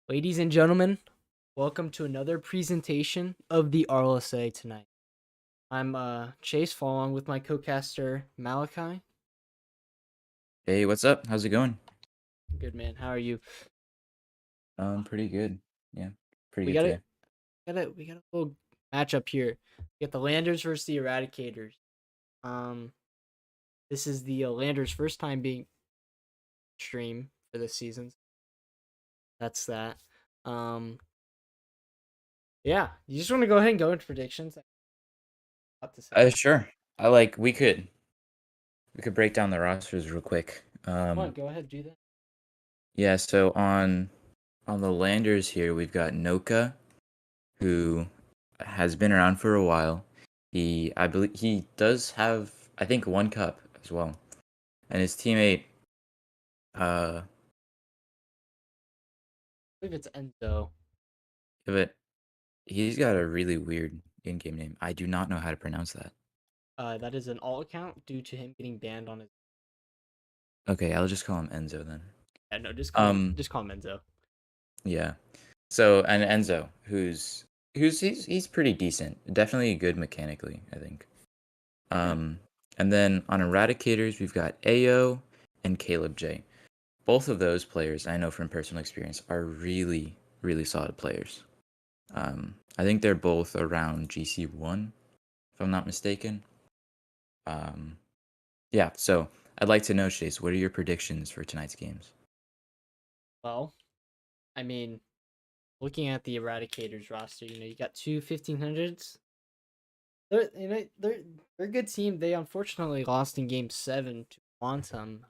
Ladies and gentlemen, welcome to another presentation of the RLSA tonight. I'm Chase, following with my co-caster Malachi. Hey, what's up? How's it going? Good man, how are you? Pretty good. Yeah, pretty We good got it. today. We got a little matchup here. We got the Landers versus the Eradicators. Um, this is the Landers' first time being stream for this season. That's that. Um, yeah, you just want to go ahead and go into predictions. What to say? Sure. We could break down the rosters real quick. Come on, go ahead, do that. Yeah. So on the Landers here, we've got Noka, who has been around for a while. I believe he does have, I think, one cup as well, and his teammate, uh, I believe it's Enzo. but he's got a really weird in-game name. I do not know how to pronounce that. That is an alt account due to him getting banned on his. Okay, I'll just call him Enzo then. Yeah, no, Um, just call him Enzo. Yeah. So and Enzo, he's pretty decent. Definitely good mechanically, I think. Yeah, Um and then on Eradicators, we've got Ao and Caleb J. Both of those players, I know from personal experience, are really, really solid players. I think they're both around GC1, if I'm not mistaken. Um yeah, so I'd like to know, Chase, what are your predictions for tonight's games? well, I mean, looking at the Eradicators roster, you got two 1500s. They're a good team. They unfortunately lost in Game 7 to Quantum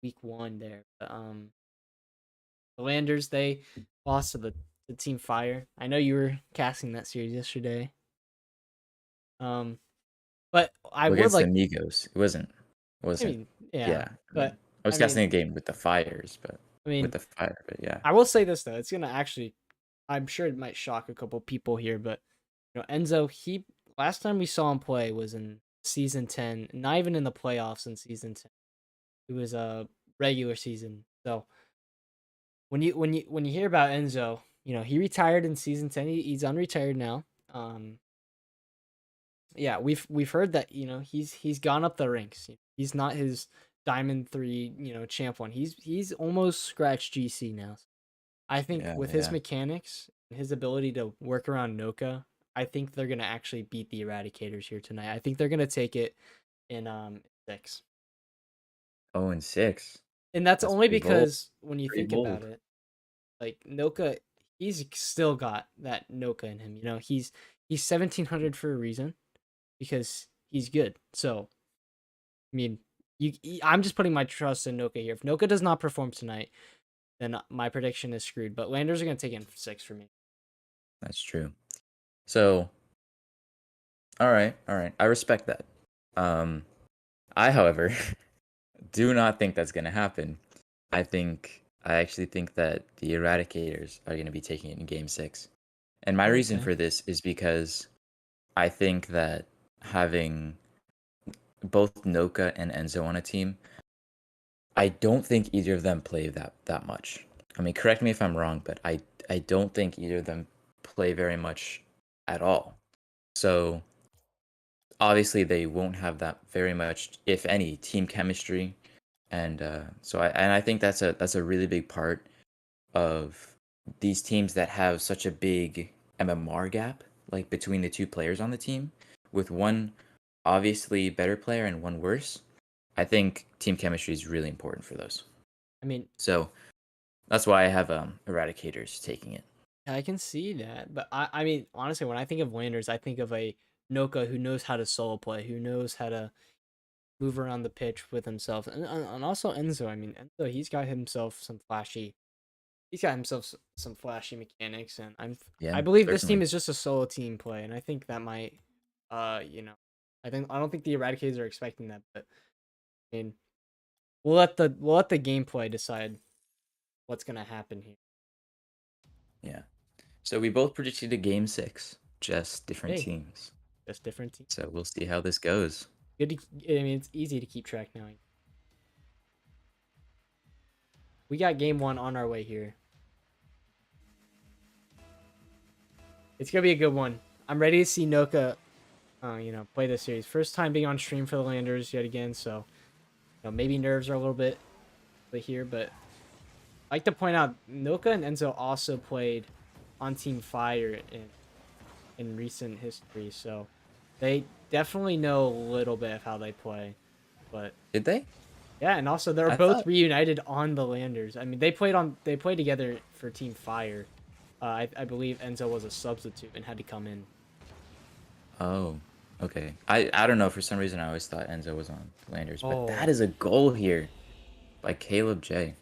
week 1 there. The Landers, they lost to the Team Fire. I know you were casting that series yesterday. Um, but I Well, would against the like. Migos, it I wasn't. mean, yeah, Yeah, I mean, but I was I casting mean, a game with the fires, I mean, but yeah. I will say this though, it's gonna actually, I'm sure it might shock a couple people here, but Enzo, he last time we saw him play was in season 10, not even in the playoffs in season 10. It was a regular season. So when you hear about Enzo, he retired in season 10. He's unretired now. Um, yeah, we've heard that he's gone up the ranks. He's not his Diamond 3 champ one. He's almost scratched GC now. I think Yeah, with his yeah. mechanics and his ability to work around Noka, I think they're gonna actually beat the Eradicators here tonight. I think they're gonna take it in 6. Oh, and 6. And that's That's only pretty bold. because when you Pretty think about bold. it, like Noka, he's still got that Noka in him. He's 1700 for a reason because he's good. So I mean, I'm just putting my trust in Noka here. If Noka does not perform tonight, then my prediction is screwed. But Landers are gonna take it in 6 for me. That's true. So, all right. I respect that. Um, I, however, do not think that's gonna happen. I actually think that the Eradicators are gonna be taking it in Game 6. And my reason Okay. for this is because I think that having both Noka and Enzo on a team, I don't think either of them play that much. I mean, correct me if I'm wrong, but I don't think either of them play very much at all. So obviously they won't have that very much, if any, team chemistry, and I think that's a really big part of these teams that have such a big MMR gap, like between the two players on the team, with one obviously better player and one worse. I think team chemistry is really important for those. I mean, So that's why I have Eradicators taking it. I can see that, but I mean, honestly, when I think of Landers, I think of a Noka who knows how to solo play, who knows how to move around the pitch with himself, and also Enzo. I mean, Enzo, he's got himself some flashy mechanics, and Yeah, I believe this team certainly. is just a solo team play, and I think that might, you know, I don't think the Eradicators are expecting that, but I mean, we'll let the gameplay decide what's gonna happen here. Yeah. So we both predicted a game 6, just different Hey, teams. just different team. So we'll see how this goes. Good. I mean, it's easy to keep track now. We got game 1 on our way here. It's gonna be a good one. I'm ready to see Noka, play this series. First time being on stream for the Landers yet again, so maybe nerves are a little bit here, but I like to point out Noka and Enzo also played on Team Fire in recent history, so they definitely know a little bit of how they play. But Did they? yeah, and also they're I both thought. reunited on the Landers. I mean, they played together for Team Fire. I believe Enzo was a substitute and had to come in. Oh, okay. I don't know. For some reason, I always thought Enzo was on Landers, but that Oh, is a goal here by Caleb J.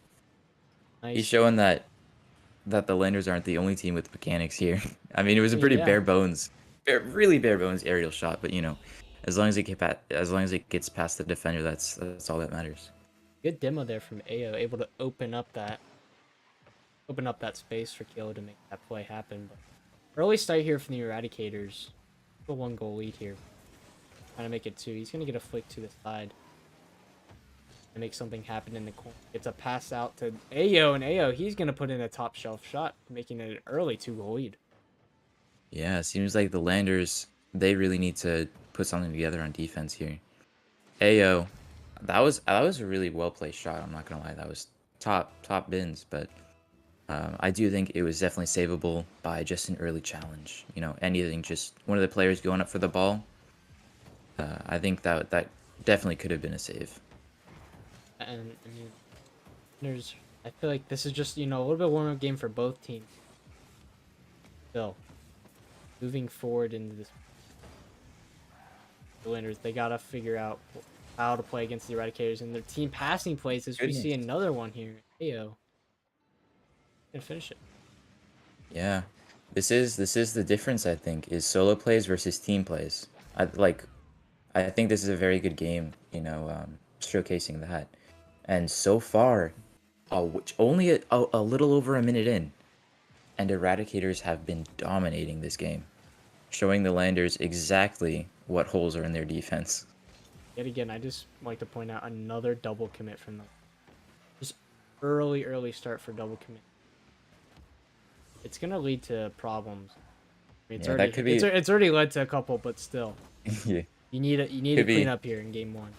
He's nice. showing that the Landers aren't the only team with mechanics here. I mean, it was I a mean, pretty yeah, really bare bones aerial shot, but as long as it gets past the defender, that's all that matters. good demo there from Ao, able to open up that space for Kilo to make that play happen. But early start here from the Eradicators. A 1 goal lead here. Trying to make it two. He's gonna get a flick to the side and make something happen in the corner. It's a pass out to Ao, and Ao, he's gonna put in a top shelf shot, making it an early 2 goal lead. Yeah, it seems like the Landers they really need to put something together on defense here. Ayo, that was a really well placed shot. I'm not gonna lie, that was top bins, but I do think it was definitely savable by just an early challenge. Anything, just one of the players going up for the ball. I think that definitely could have been a save. And I mean, there's I feel like this is just a little bit warm up game for both teams. Still, moving forward into this, the winners they gotta figure out how to play against the Eradicators and their team passing plays. As we see Goodness. another one here, Ao gonna finish it. Yeah, this is the difference. I think is solo plays versus team plays. I think this is a very good game. Showcasing that. And so far, which only a little over a minute in, and Eradicators have been dominating this game, showing the Landers exactly what holes are in their defense. Yet again, I just like to point out another double commit from them. Just early start for double commit. It's gonna lead to problems. I mean, it's Yeah, already that could it's be. it's already led to a couple, but still, Yeah, you need to could clean be up here in game one.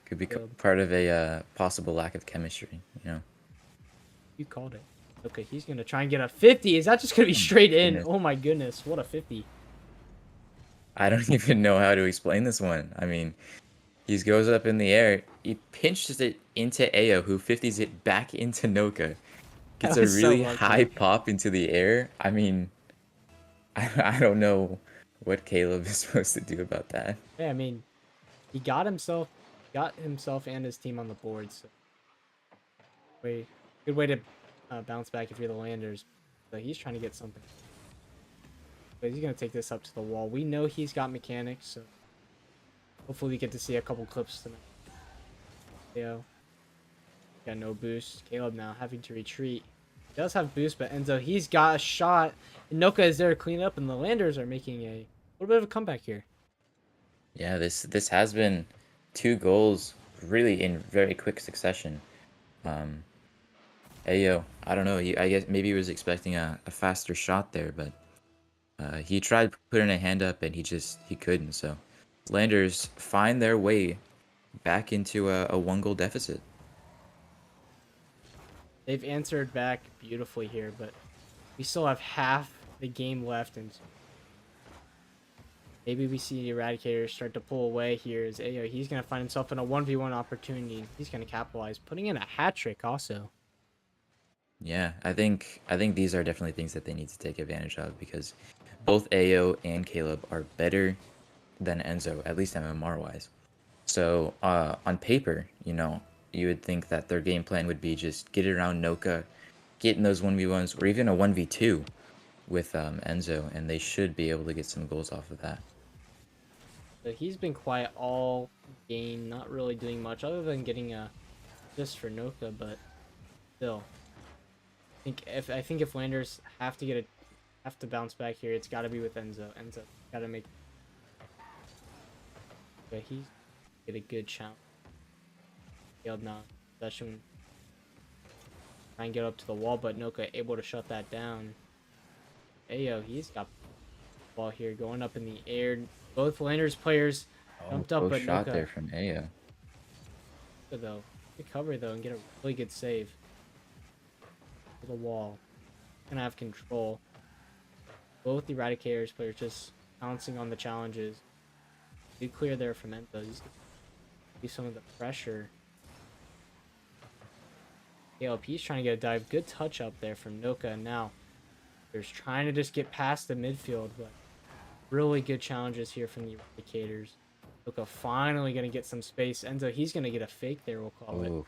Caleb, part of a possible lack of chemistry. you called it. Okay, he's gonna try and get a 50. Is that just gonna be Oh my straight in? goodness. Oh my goodness, what a 50! I don't even know how to explain this one. I mean, he goes up in the air, he pinches it into Ao, who 50s it back into Noka. Gets That a was so really lucky. high pop into the air. I mean, I don't know what Caleb is supposed to do about that. Yeah, I mean, he got himself and his team on the board. So, good way to bounce back if you're the Landers. But he's trying to get something. But he's gonna take this up to the wall. We know he's got mechanics, so hopefully we get to see a couple clips tonight. Yo, got no boost. Caleb now having to retreat. He does have boost, but Enzo, he's got a shot. And Noka is there to clean up, and the Landers are making a little bit of a comeback here. Yeah, this has been 2 goals really in very quick succession. Um, Ayo, I don't know. I guess maybe he was expecting a faster shot there, but he tried putting a hand up and he couldn't. So Landers find their way back into a 1 goal deficit. They've answered back beautifully here, but we still have half the game left, and maybe we see the Eradicators start to pull away here as Ayo. He's going to find himself in a 1v1 opportunity. He's going to capitalize, putting in a hat trick also. Yeah, I think these are definitely things that they need to take advantage of because both Ayo and Caleb are better than Enzo, at least MMR wise. So on paper, you would think that their game plan would be just get around Noka, get in those 1v1s or even a 1v2 with Enzo, and they should be able to get some goals off of that. So he's been quiet all game, not really doing much other than getting a assist for Noka, but still. I think if Landers have to bounce back here, it's got to be with Enzo. Enzo got to make. Okay, he get a good challenge. Failed now. Possession. Try and get up to the wall, but Noka able to shut that down. Ayo, he's got the ball here going up in the air. Both Landers players Oh, jumped up, close but shot Noka there from Aya. though could cover though and get a really good save to the wall. Gonna have control. Both Eradicators players just bouncing on the challenges. Good clear there from Enzo. He's gonna do some of the pressure. ALP's trying to get a dive. Good touch up there from Noka. And now there's trying to just get past the midfield, but really good challenges here from the Eradicators. Noka finally gonna get some space. Enzo, he's gonna get a fake there, we'll call it. Oh,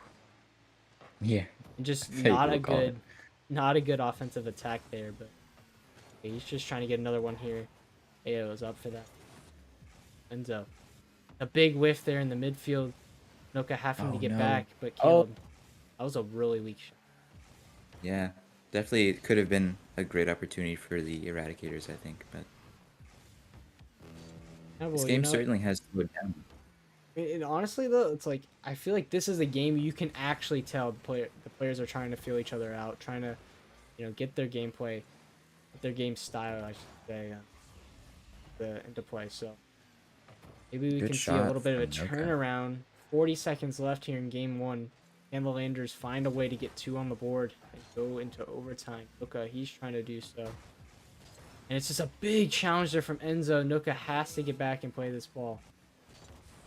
yeah. And just Fake, we'll call it. not a good offensive attack there, but he's just trying to get another one here. AO is up for that. Enzo. A big whiff there in the midfield. Noka having to Oh get no. back, but Oh, Caleb, that was a really weak shot. yeah. Definitely could have been a great opportunity for the Eradicators, I think, but Yeah, this well, game certainly has slowed down. honestly though, it's like I feel like this is a game you can actually tell the players are trying to feel each other out, trying to get their gameplay, get their game style, I should say, into play. So maybe we Good can see a shot little bit of a from Noka. turnaround. 40 seconds left here in game one. Can the Landers find a way to get 2 on the board and go into overtime? Noka, he's trying to do so. And it's just a big challenge there from Enzo. Noka has to get back and play this ball.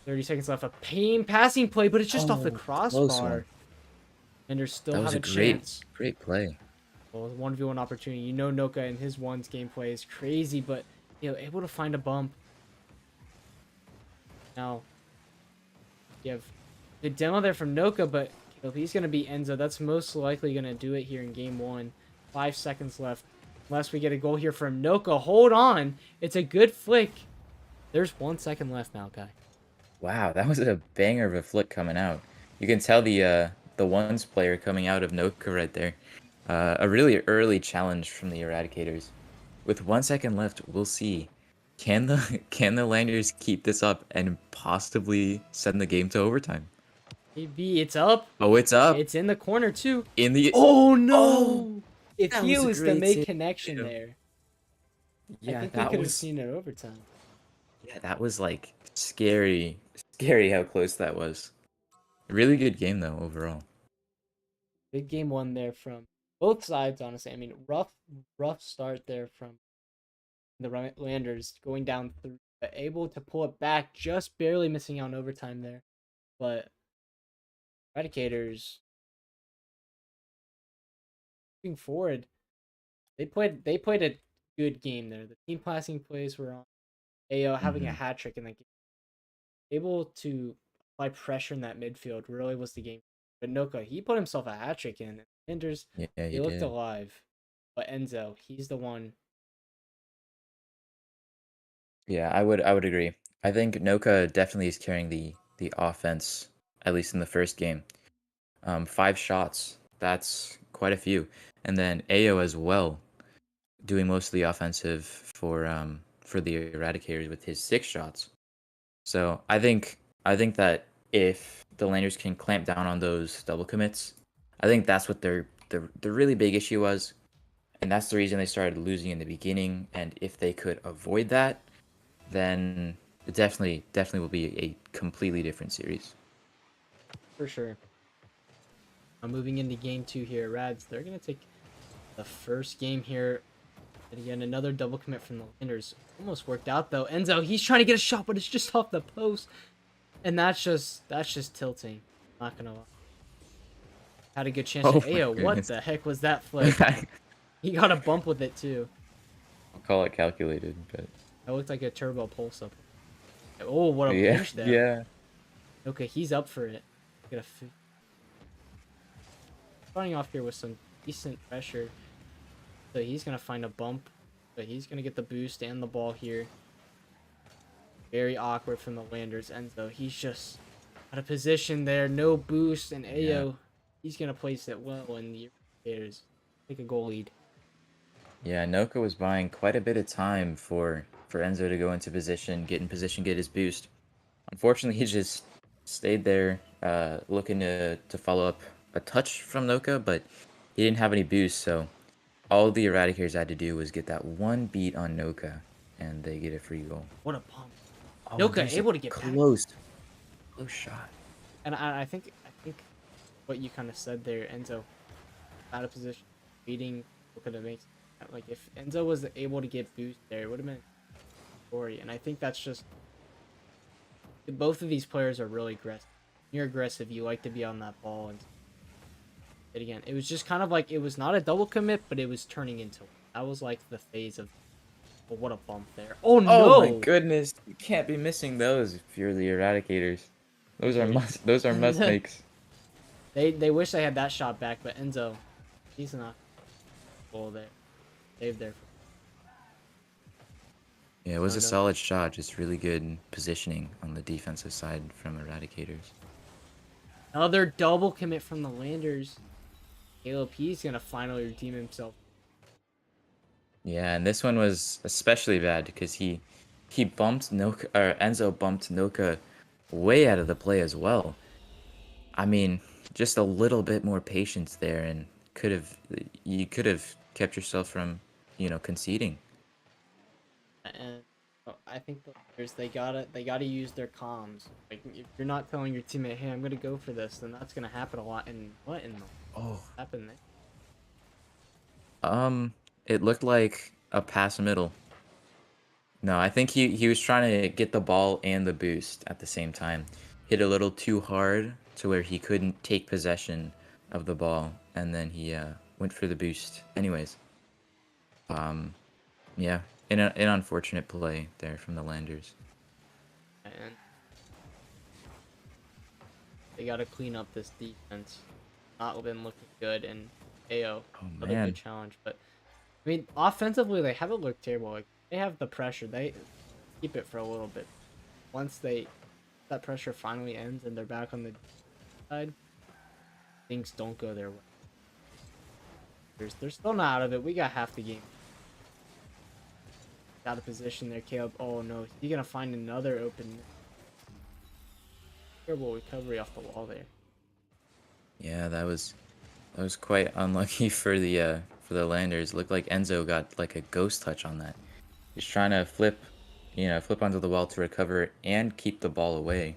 30 seconds left. A pain passing play, but it's just off the Oh, close one. crossbar. Landers still That was have a a great, chance. great play. Well, 1v1 opportunity. Noka and his ones gameplay is crazy, but able to find a bump. Now, you have the demo there from Noka, but if he's going to beat Enzo, that's most likely going to do it here in game one. 5 seconds left. Unless we get a goal here from Noka. Hold on. It's a good flick. There's 1 second left now, guy. Wow, that was a banger of a flick coming out. You can tell the ones player coming out of Noka right there. A really early challenge from the Eradicators. With 1 second left, we'll see. Can the can the Landers keep this up and possibly send the game to overtime? Maybe it's up. Oh, it's up It's in the corner, too. in the. Oh, Oh, no. If that he was a was the great make save. connection there, I Yeah, think we could have seen it overtime. that was like scary, scary how close that was. Really good game though overall. Big game one there from both sides, honestly. I mean, rough start there from the Landers going down 3, but able to pull it back, just barely missing out on overtime there. But Eradicators moving forward, they played a good game there. The team passing plays were on. AO having a Hmm. hat trick in that game, able to apply pressure in that midfield really was the game. But Noka, he put himself a hat trick in. Landers, Yeah, they he looked did. alive. But Enzo, he's the one. Yeah, I would agree. I think Noka definitely is carrying the offense, at least in the first game. 5 shots, that's quite a few. And then Ao as well, doing most of the offensive for the Eradicators with his 6 shots. So I think that if the Landers can clamp down on those double commits, I think that's what the really big issue was, and that's the reason they started losing in the beginning. And if they could avoid that, then it definitely will be a completely different series. For sure. Moving into game two here, Rads, they're going to take the first game here. And again, another double commit from the Landers. Almost worked out, though. Enzo, he's trying to get a shot, but it's just off the post. And that's just tilting. Not going to lie. Had a good chance to Oh my Ayo. What goodness. the heck was that flick? He got a bump with it, too. I'll call it calculated, but That looked like a turbo pulse up. Oh, what a yeah, push, though. yeah, Okay, he's up for it. Starting off here with some decent pressure. So he's going to find a bump. But he's going to get the boost and the ball here. Very awkward from the Landers. Enzo, he's just out of position there. No boost. And yeah. Ayo, he's going to place it well. And the Eradicators take a goal lead. Yeah, Noka was buying quite a bit of time for Enzo to go into position, get in position, get his boost. Unfortunately, he just stayed there, looking to follow up a touch from Noka, but he didn't have any boost. So all the Eradicators had to do was get that one beat on Noka, and they get a free goal. What a pump. Oh, and Noka there's a able to get back. close shot. And I think what you kind of said there, Enzo, out of position, beating Noka to make, like, if Enzo was able to get boost there, it would have been a story. And I think that's just, both of these players are really aggressive. You're aggressive, you like to be on that ball, and it again. It was just kind of like, it was not a double commit, but it was turning into one. That was like the phase of, oh, what a bump there. Oh Oh my no! goodness, you can't be missing those if you're the Eradicators. Those are Eradicators. must makes. They wish they had that shot back, but Enzo, he's not goal there. Saved there. Yeah, it was Oh a no. solid shot, just really good positioning on the defensive side from Eradicators. Another double commit from the Landers. Caleb, he's gonna finally redeem himself. Yeah, and this one was especially bad because he bumped Noka, or Enzo bumped Noka way out of the play as well. I mean, just a little bit more patience there, and could have you could have kept yourself from, conceding. And I think the Landers, they gotta use their comms. Like, if you're not telling your teammate, hey, I'm gonna go for this, then that's gonna happen a lot. And what in the Oh. happened there? It looked like a pass middle. No, I think he was trying to get the ball and the boost at the same time. Hit a little too hard to where he couldn't take possession of the ball, and then he went for the boost. Anyways, um, yeah, an unfortunate play there from the Landers. And they gotta clean up this defense. Not been looking good, and AO, Oh another good man. challenge. But I mean, offensively, they haven't looked terrible. Like, they have the pressure. They keep it for a little bit. Once that pressure finally ends and they're back on the side, things don't go their way. They're still not out of it. We got half the game. Out of position there, Caleb. Oh no, he's gonna find another open. Terrible recovery off the wall there. Yeah, that was quite unlucky for the Landers. Looked like Enzo got like a ghost touch on that. He's trying to flip onto the wall to recover and keep the ball away,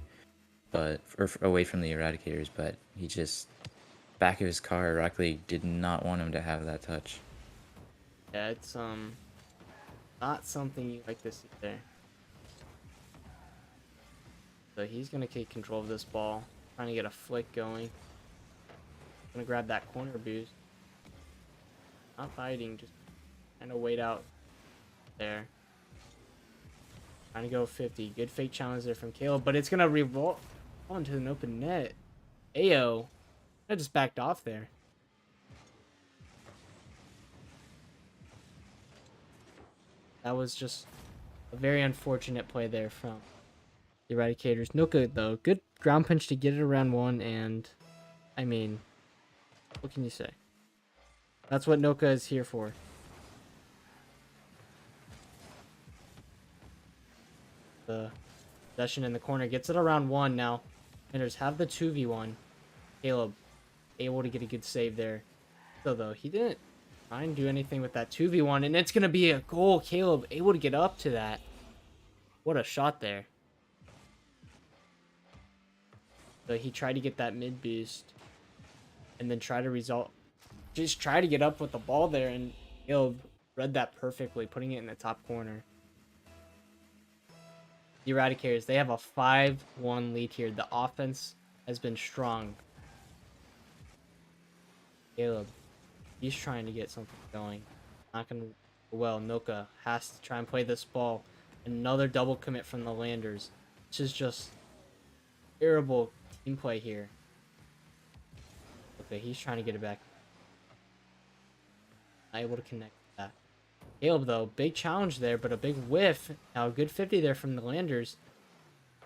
or away from the Eradicators. But he just back of his car directly did not want him to have that touch. Yeah, it's not something you like to see there. So he's gonna take control of this ball, trying to get a flick going. Gonna grab that corner boost. Not fighting, just kind of wait out there. Trying to go 50. Good fake challenge there from Caleb, but it's gonna revolt onto an open net. Ayo, I just backed off there. That was just a very unfortunate play there from the Eradicators. No good though. Good ground punch to get it around one, and I mean, what can you say? That's what Noka is here for. The possession in the corner gets it around one now. Landers have the 2v1. Caleb able to get a good save there. So though, he didn't try and do anything with that 2v1, and it's gonna be a goal. Caleb able to get up to that. What a shot there. So he tried to get that mid boost and then just try to get up with the ball there, and Caleb read that perfectly, putting it in the top corner. The Eradicators, they have a 5-1 lead here. The offense has been strong. Caleb, he's trying to get something going. Not gonna go well. Noka has to try and play this ball. Another double commit from the Landers. This is just terrible team play here. Okay, he's trying to get it back. Not able to connect that. Caleb, though, big challenge there, but a big whiff. Now, a good 50 there from the Landers.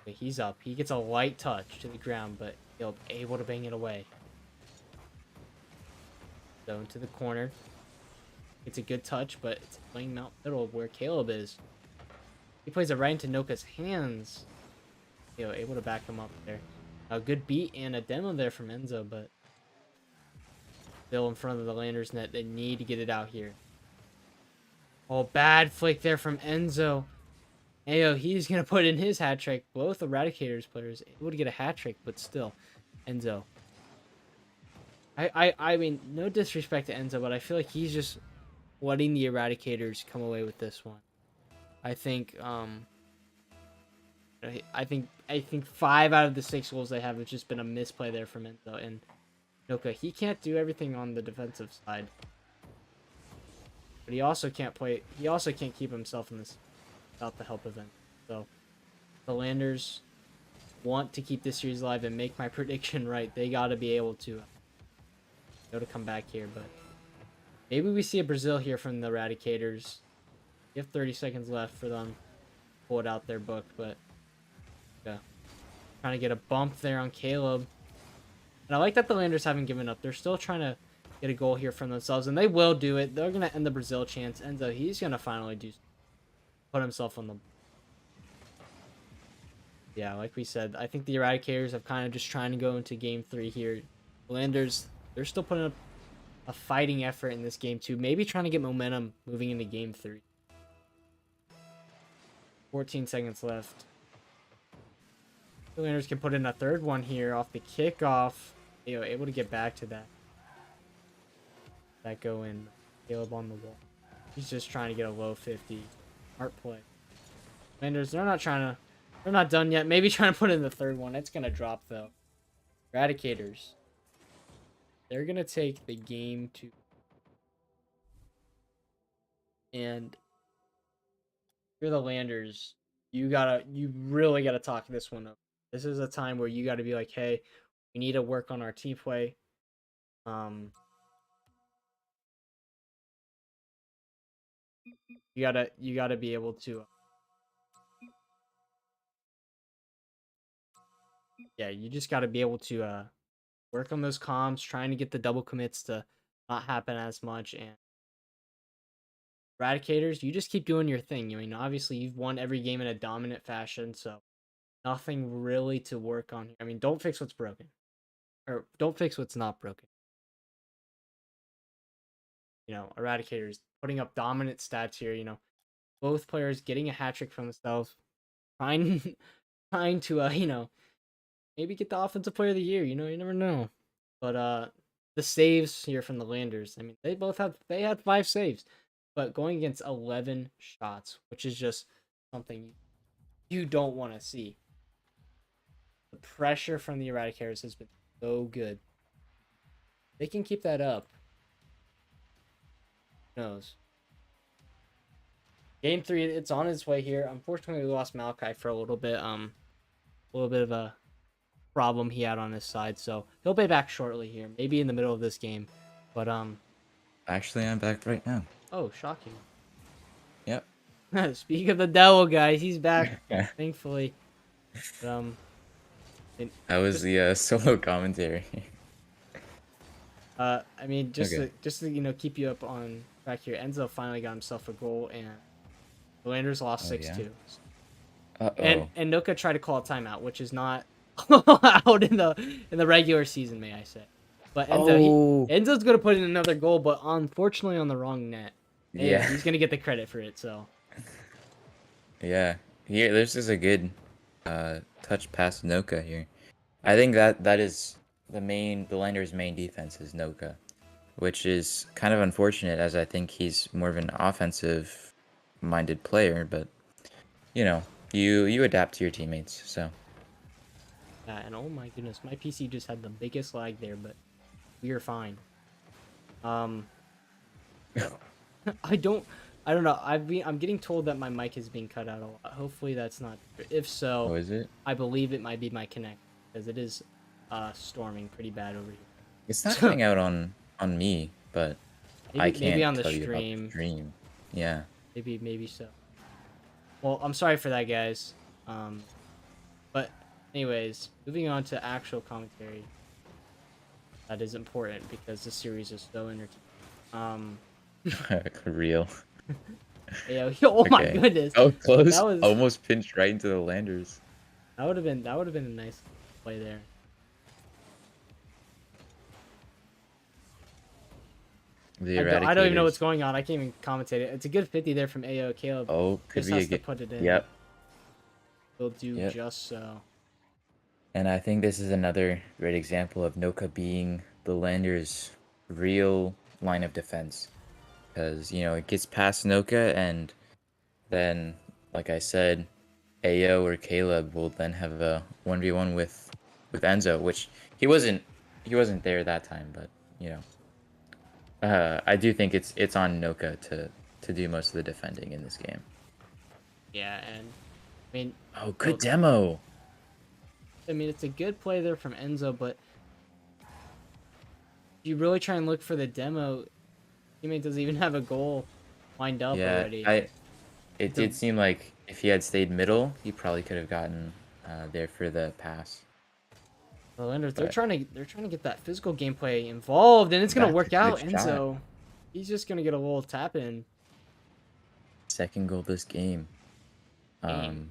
Okay, he's up. He gets a light touch to the ground, but Caleb able to bang it away. So, into the corner. It's a good touch, but it's playing Mount Middle where Caleb is. He plays it right into Noka's hands. Able to back him up there. A good beat and a demo there from Enzo, but Still in front of the Landers net. They need to get it out here. Oh, bad flick there from Enzo. Ayo, he's going to put in his hat trick. Both Eradicators players able to get a hat trick, but still. Enzo. I mean, no disrespect to Enzo, but I feel like he's just letting the Eradicators come away with this one. I think, I think 5 out of the 6 goals they have has just been a misplay there from Enzo. And Noka, he can't do everything on the defensive side. But he also can't play, he also can't keep himself in this without the help of him. So the Landers want to keep this series alive and make my prediction right. They got to be able to come back here, but maybe we see a Brazil here from the Eradicators. You have 30 seconds left for them to pull it out their book, but yeah, trying to get a bump there on Caleb. And I like that the Landers haven't given up. They're still trying to get a goal here from themselves, and they will do it. They're going to end the Brazil chance. Enzo, he's going to finally put himself on the... Yeah, like we said, I think the Eradicators have kind of just trying to go into game 3 here. The Landers, they're still putting up a fighting effort in this game 2. Maybe trying to get momentum moving into game 3. 14 seconds left. The Landers can put in a third one here off the kickoff. Able to get back to that. That go in. Caleb on the wall. He's just trying to get a low 50. Smart play. Landers, they're not done yet. Maybe trying to put in the third one. It's going to drop, though. Eradicators. They're going to take the game to... And... You're the Landers. You really gotta talk this one up. This is a time where you gotta be like, hey, we need to work on our team play. You gotta be able to. Yeah, you just gotta be able to work on those comms, trying to get the double commits to not happen as much. And Eradicators, you just keep doing your thing. I mean, obviously you've won every game in a dominant fashion, so nothing really to work on here. I mean, don't fix what's broken. Or don't fix what's not broken. Eradicators putting up dominant stats here. Both players getting a hat trick from themselves, trying, trying to, maybe get the offensive player of the year. You never know. But the saves here from the Landers. I mean, they had 5 saves, but going against 11 shots, which is just something you don't want to see. The pressure from the Eradicators has been so good. They can keep that up. Who knows? Game 3, it's on its way here. Unfortunately, we lost Malachi for a little bit. A little bit of a problem he had on his side, so he'll be back shortly here, maybe in the middle of this game. But Actually, I'm back right now. Oh, shocking. Yep. Speak of the devil, guys, he's back, thankfully. But, How was the solo commentary? I mean, just to keep you up on track here, Enzo finally got himself a goal, and the Landers lost 6-2. And Noka tried to call a timeout, which is not allowed in the regular season, may I say. But Enzo's gonna put in another goal, but unfortunately on the wrong net. Yeah, he's gonna get the credit for it. So. Yeah, here this is a good touch past Noka here. I think that is the Landers' main defense is Noka, which is kind of unfortunate as I think he's more of an offensive minded player, but you adapt to your teammates, so. And oh my goodness, my PC just had the biggest lag there, but we are fine. I don't know. I'm getting told that my mic is being cut out a lot. Hopefully that's not true. If so, is it? I believe it might be my connect because it is storming pretty bad over here. It's not coming out on me, but I can't maybe on the tell you about stream. the stream. Yeah. Maybe so. Well, I'm sorry for that, guys. But anyways, moving on to actual commentary. That is important because this series is so entertaining. Real. Yeah. Oh my goodness. Oh, close. That was almost pinched right into the Landers. That would have been a nice play there. The I don't even know what's Eradicators. going on. I can't even commentate it. It's a good 50 there from AO. Caleb Oh, could just be a has to good. put it in. Yep, He'll do yep. just so. And I think this is another great example of Noka being the Landers' real line of defense. Because, it gets past Noka, and then, like I said, AO or Caleb will then have a 1v1 with Enzo, which he wasn't there that time, but, you know. I do think it's on Noka to do most of the defending in this game. Yeah, and I mean, Oh, you good know, demo. it's a good play there from Enzo, but you really try and look for the demo. Teammate doesn't even have a goal lined up Yeah, already. it It's a did seem like if he had stayed middle, he probably could have gotten there for the pass. the Landers, But they're trying to get that physical gameplay involved, and it's gonna that's a work good out. shot. Enzo, he's just gonna get a little tap in Second goal this game. game. Um,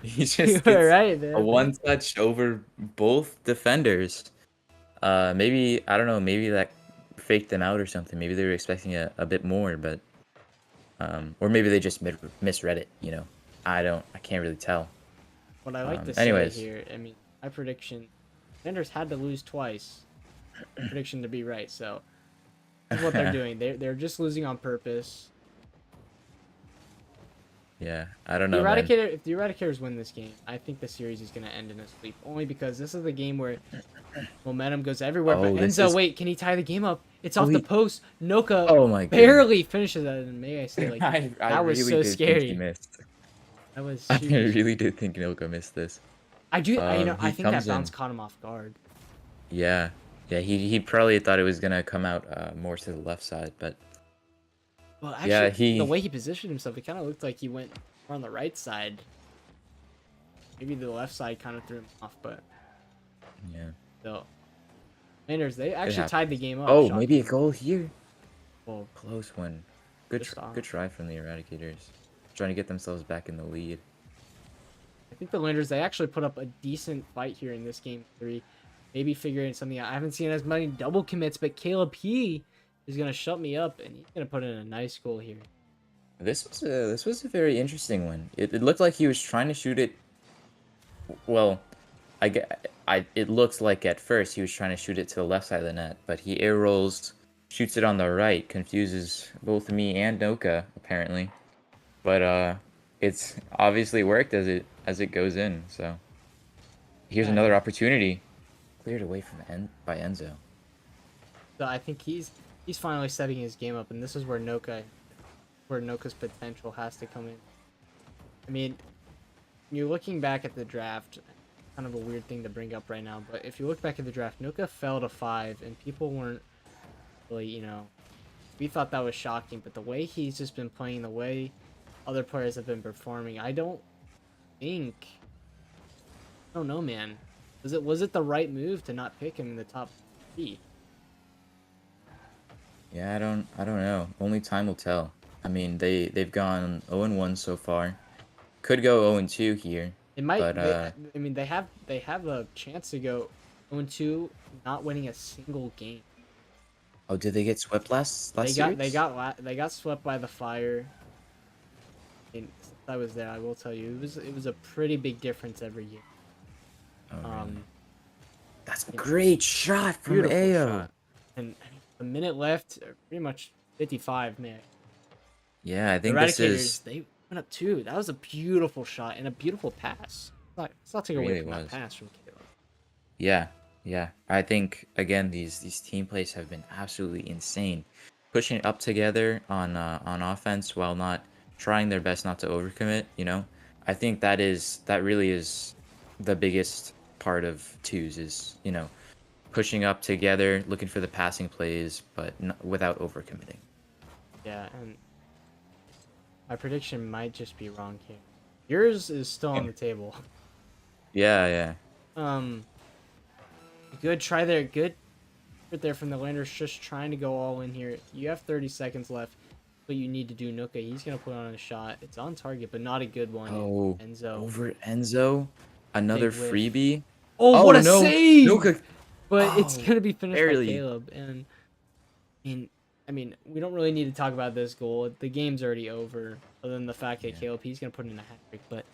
he You just were gets right, a man. one touch over both defenders. Maybe I don't know. Maybe that faked them out or something. Maybe they were expecting a bit more, but or maybe they just misread it. I can't really tell. What I like to say Anyways, here, I mean, my prediction, Landers had to lose twice. Prediction to be right, so this is what they're doing. They're just losing on purpose. yeah, I don't The know, man. Eradicator, if the Eradicators win this game, I think the series is gonna end in a sweep. Only because this is the game where momentum goes everywhere. But Oh, this Enzo, is. wait, can he tie the game up? It's Oh, off the post. Noka oh my goodness. barely finishes that, and may I say, like, I that was really so did think he scary. missed. That was I sheesh. really did think Nilka missed this. I He think that comes bounce in. caught him off guard. Yeah, yeah. He probably thought it was gonna come out more to the left side, but Well, yeah, actually, the he. way he positioned himself, it kind of looked like he went more on the right side. Maybe the left side kind of threw him off, but Yeah, still. Landers, they it actually tied the happens. game up, Oh, maybe a shockingly. goal here. Well, Close one. Good, just off. good try from the Eradicators, trying to get themselves back in the lead. I think the Landers, they actually put up a decent fight here in this game 3. Maybe figuring something out. I haven't seen as many double commits, but Caleb P is going to shut me up, and he's going to put in a nice goal here. This was a very interesting one. It looked like he was trying to shoot it. Well, it looks like at first he was trying to shoot it to the left side of the net, but he air rolls, shoots it on the right, confuses both me and Noka apparently. But it's obviously worked as it goes in. So here's And another opportunity, cleared away from by Enzo. so I think he's finally setting his game up, and this is where Noka's potential has to come in. I mean, you're looking back at the draft, kind of a weird thing to bring up right now, but if you look back at the draft, Noka fell to 5, and people weren't really, we thought that was shocking, but the way he's just been playing, the way other players have been performing, I think, I don't know, man. Was it the right move to not pick him in the top 3? Yeah, I don't know. Only time will tell. I mean, they've gone 0-1 so far. Could go 0-2 here, It might. but I mean, they have a chance to go 0-2, not winning a single game. oh, did they get swept last They got they series? got they got swept by the Fire. And since I was there, I will tell you, it was a pretty big difference every year. Oh, really? Um, That's a you know, great shot from beautiful Ao. shot. And a minute left, pretty much 55, man. Yeah, I The think this Eradicators, is they went up 2. That was a beautiful shot and a beautiful pass. Let's not take away really from that was. pass from Caleb. Yeah, yeah. I think again these team plays have been absolutely insane. Pushing it up together on offense while not trying their best not to overcommit. I think that really is the biggest part of twos is pushing up together, looking for the passing plays, but without overcommitting. Yeah, and my prediction might just be wrong here. Yours is still on the table. Yeah, yeah. Um, good try there. Good right there from the Landers, just trying to go all in here. You have 30 seconds left. What you need to do, Nuka. He's gonna put on a shot. It's on target, but not a good one. Oh, Enzo, over Enzo, another big whiff. freebie. Oh, Oh what a no, save! Nuka. but it's Oh, gonna be finished by barely. Caleb. And I mean, we don't really need to talk about this goal. The game's already over. Other than the fact that Yeah. Caleb, he's gonna put in a hat trick. But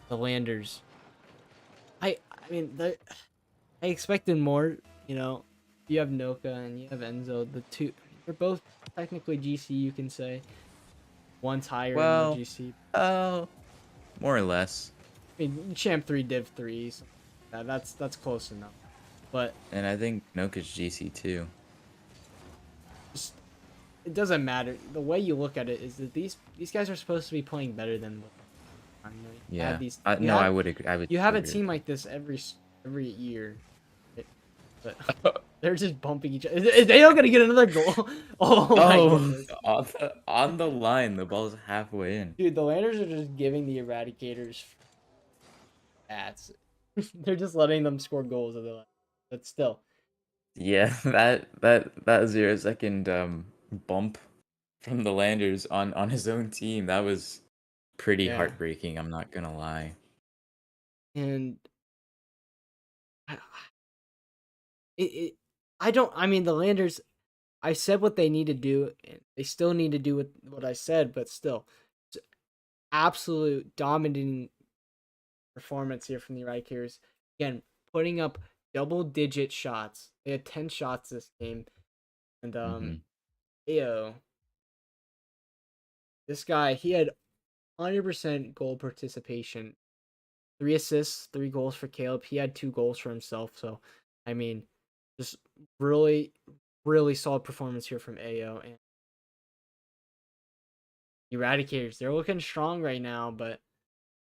the Landers, I mean, I expected more. You know, you have Noka and you have Enzo. The two, they're both technically GC. You can say one's higher in the Well, GC. oh, more or less. I mean, Champ 3, Div 3. So that's close enough. But And I think Noka's GC too. just it doesn't matter. The way you look at it is that these guys are supposed to be playing better than what you have Yeah. these. No, I would agree. I would You have a agree team with like this every year, but they're just bumping each other. Is they all gonna get another goal? Oh my Oh, goodness, on the line, the ball's halfway in. dude! The Landers are just giving the Eradicators bats. They're just letting them score goals of the line. But still, Yeah, that 0 second bump from the Landers on his own team, that was pretty yeah. heartbreaking, I'm not gonna lie. And I, I don't. I mean, the Landers. I said what they need to do. And they still need to do what I said, but still, it's absolute dominating performance here from the Eradicators. Again, putting up double-digit shots. They had 10 shots this game, and Mhm. Ayo, this guy he had 100% goal participation. 3 assists, 3 goals for Caleb. He had 2 goals for himself. So, I mean, just really, really solid performance here from Ayo and Eradicators. They're looking strong right now, but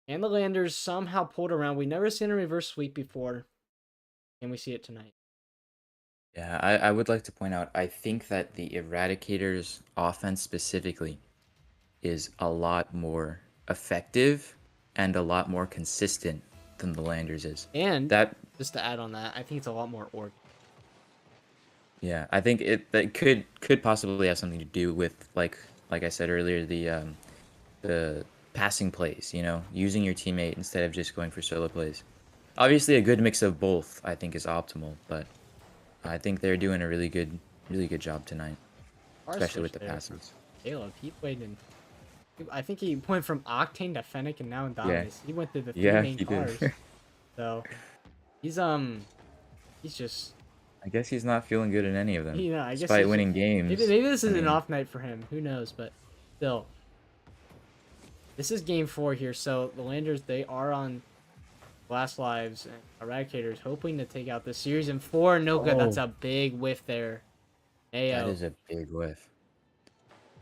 and the Landers somehow pulled around. We never seen a reverse sweep before, and we see it tonight. Yeah, I would like to point out, I think that the Eradicators offense specifically is a lot more effective and a lot more consistent than the Landers is. And That just to add on that, I think it's a lot more org. Yeah, I think that could possibly have something to do with like I said earlier, the passing plays, using your teammate instead of just going for solo plays. Obviously, a good mix of both I think is optimal, but I think they're doing a really good job tonight, Our especially switch with the there from passes. Caleb. He played in. I think he went from Octane to Fennec and now in Yeah, Dominus. He went through the three yeah, main he did. cars. So he's he's just I guess he's not feeling good in any of them, I guess despite he's just, winning games. maybe this I is an mean, off night for him. Who knows? But still, this is game 4 here. So the Landers they are on last lives and Eradicators hoping to take out the series in 4. No good. That's oh, a big whiff there. that Ayo, is a big whiff.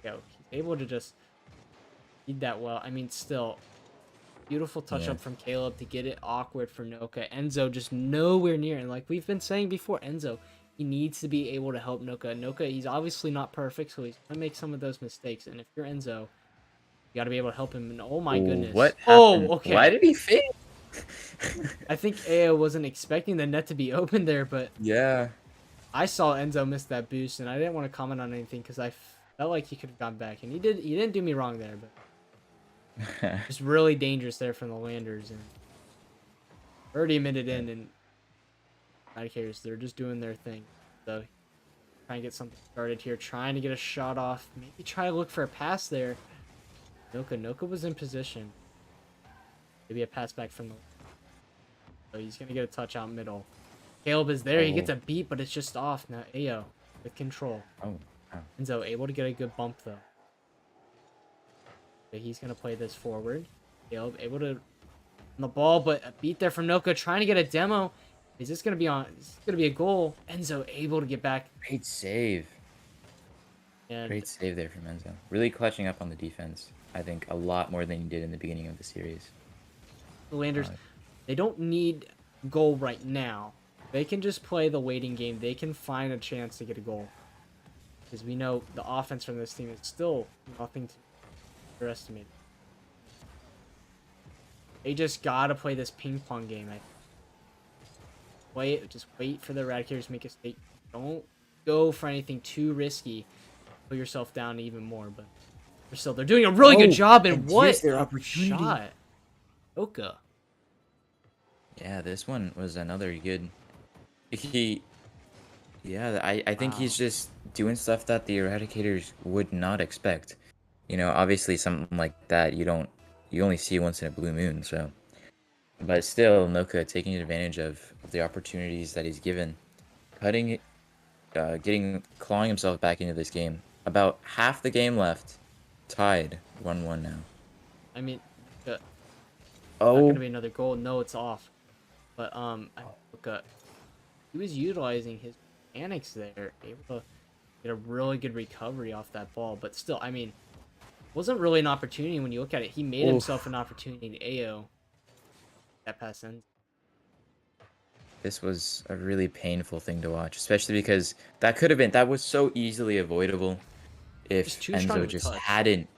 he's able to just read that well. I mean, still beautiful touch Yeah, up from Caleb to get it awkward for Noka. Enzo just nowhere near. And like we've been saying before, Enzo, he needs to be able to help Noka. Noka, he's obviously not perfect, so he's gonna make some of those mistakes. And if you're Enzo, you gotta be able to help him. And oh my goodness. what Oh, happened? Why okay. did he fail? I think Ao wasn't expecting the net to be open there, but Yeah. I saw Enzo miss that boost, and I didn't want to comment on anything because I felt like he could have gone back, and he did. He didn't do me wrong there, but just really dangerous there from the Landers, and 30 minutes in, and Eradicators, they're just doing their thing. So trying to get something started here, trying to get a shot off, maybe try to look for a pass there. Noka was in position. Maybe a pass back from the. So he's gonna get a touch out middle. Caleb is there. He gets Oh, a beat, but it's just off now. Ayo with control. oh, oh. Enzo able to get a good bump though. Okay, he's gonna play this forward. Caleb able to on the ball, but a beat there from Noka trying to get a demo. Is this gonna be on? Is this gonna be a goal? Enzo able to get back, Great save. and Great save there from Enzo. Really clutching up on the defense. I think a lot more than he did in the beginning of the series. the Landers, Uh, they don't need goal right now. They can just play the waiting game. They can find a chance to get a goal. Because we know the offense from this team is still nothing to underestimate. They just gotta play this ping pong game. Just wait for the Eradicators to make a mistake. Don't go for anything too risky. Put yourself down even more. But they're doing a really good job. And and what here's their a opportunity. shot, Oka. Yeah, this one was another good. He Yeah, I think he's Wow. just doing stuff that the Eradicators would not expect. You know, obviously something like that you only see once in a blue moon, so but still Noka taking advantage of the opportunities that he's given, cutting clawing himself back into this game. About half the game left. Tied 1-1 now. I mean, uh, not gonna Oh, be another goal. No, it's off. But look, he was utilizing his mechanics there, able to get a really good recovery off that ball. But still, I mean, wasn't really an opportunity when you look at it. He made himself oof. an opportunity to AO that pass ends. This was a really painful thing to watch, especially because that was so easily avoidable Just if too strong Enzo of a just touch. hadn't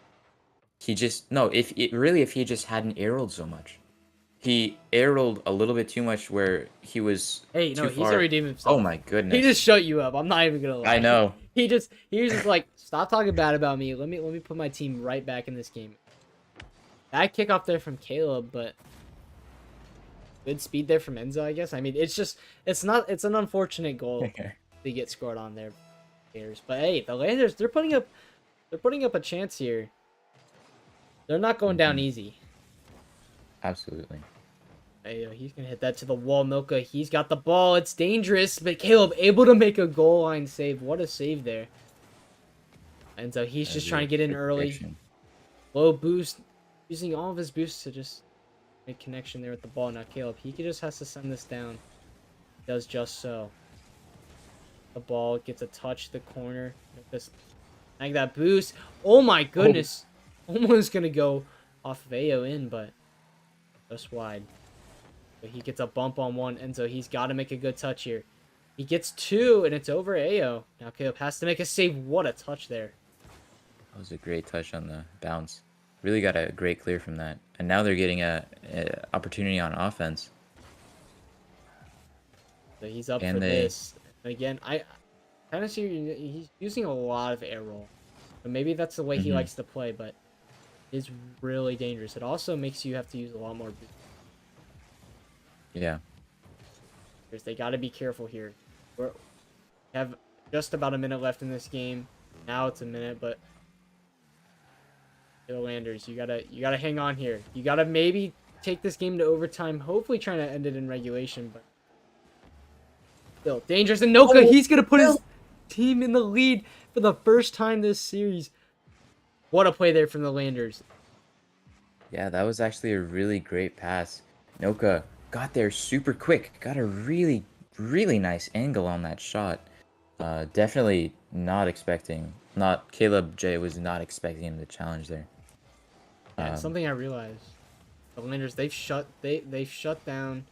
he just no, if he just hadn't arrowed so much. He arrowed a little bit too much where he was Hey, no, too he's gonna far. redeem Oh himself. my He goodness. just shut you up. I'm not even gonna I lie. know. He was just like, stop talking bad about me. Let me put my team right back in this game. Bad kickoff there from Caleb, but good speed there from Enzo, I guess. I mean, it's an unfortunate goal to get scored on there. But hey, the Landers, they're putting up a chance here. They're not going down Mhm. easy. Absolutely. Hey, he's gonna hit that to the wall. Milka, he's got the ball. It's dangerous, but Caleb able to make a goal line save. What a save there. And so he's That was just a trying to get in good early. prediction. Low boost, using all of his boosts to just make connection there with the ball. Now Caleb, just has to send this down. He does just so. The ball gets a touch to the corner. Just like that boost. Oh my Oh, goodness. Almost gonna go off of AO in, but just wide. But he gets a bump on one, and so he's got to make a good touch here. He gets two, and it's over AO. Now Caleb has to make a save. What a touch there. that was a great touch on the bounce. Really got a great clear from that. And now they're getting a opportunity on offense. So he's up for And they this. Again, I kind of see he's using a lot of air roll. But maybe that's the way he mhm. likes to play, but it's really dangerous. It also makes you have to use a lot more Yeah. boosters. They got to be careful here. We have just about a minute left in this game. Now it's a minute, but the Landers, you gotta hang on here. You gotta maybe take this game to overtime. Hopefully, trying to end it in regulation, but still dangerous. And Noka, Oh, he's gonna put no. his team in the lead for the first time this series. What a play there from the Landers. Yeah, that was actually a really great pass. Noka got there super quick. Got a really, really nice angle on that shot. Definitely not expecting. Not Caleb J was not expecting him to challenge there. Yeah, Um, something I realized. The Landers, they've shut down